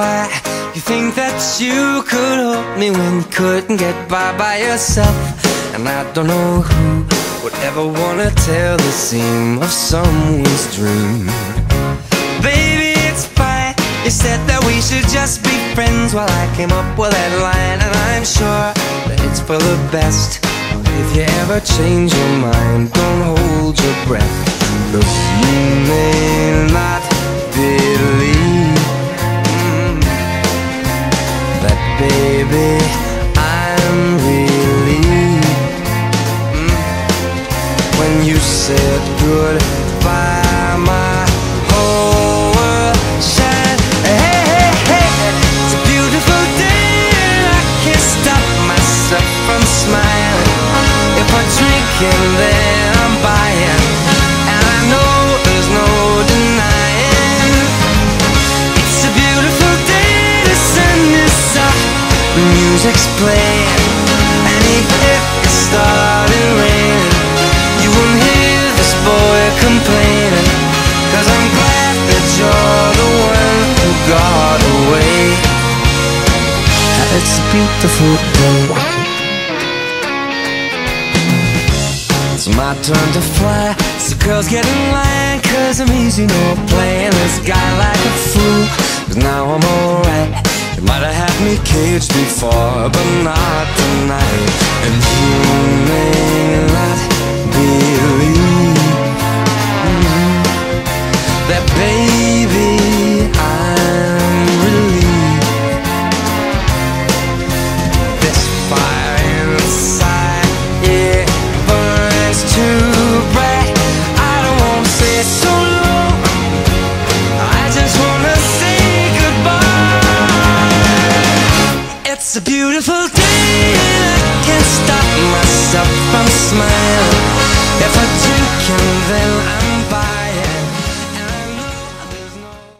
why you think that you could hold me when you couldn't get by yourself. And I don't know who would ever wanna tell the seam of someone's dream. Baby, it's fine. You said that we should just be friends while I came up with that line. And I'm sure that it's for the best. If you ever change your mind, don't hold your breath. Look, you may not believe that, baby, I'm relieved when you said goodbye. My whole world shined. Hey, hey, hey, it's a beautiful day and I can't stop myself from smiling. If I'm drinking, then I'm buying, and I know there's no denying. It's a beautiful day, the sun is up, the music's playing, and even if it started raining, you won't hear this boy complaining, 'cause I'm glad that you're the one who got away. It's a beautiful day. It's my turn to fly, so girls get in line, 'cause I'm easy, no playing this guy like a fool. 'Cause now I'm alright. You might have had me caged before, but not tonight. And you may not believe that, baby, I'm relieved. This fire inside, it burns too bright. I don't wanna say so long, I just wanna say goodbye. It's a beautiful day and I can't stop myself from smiling.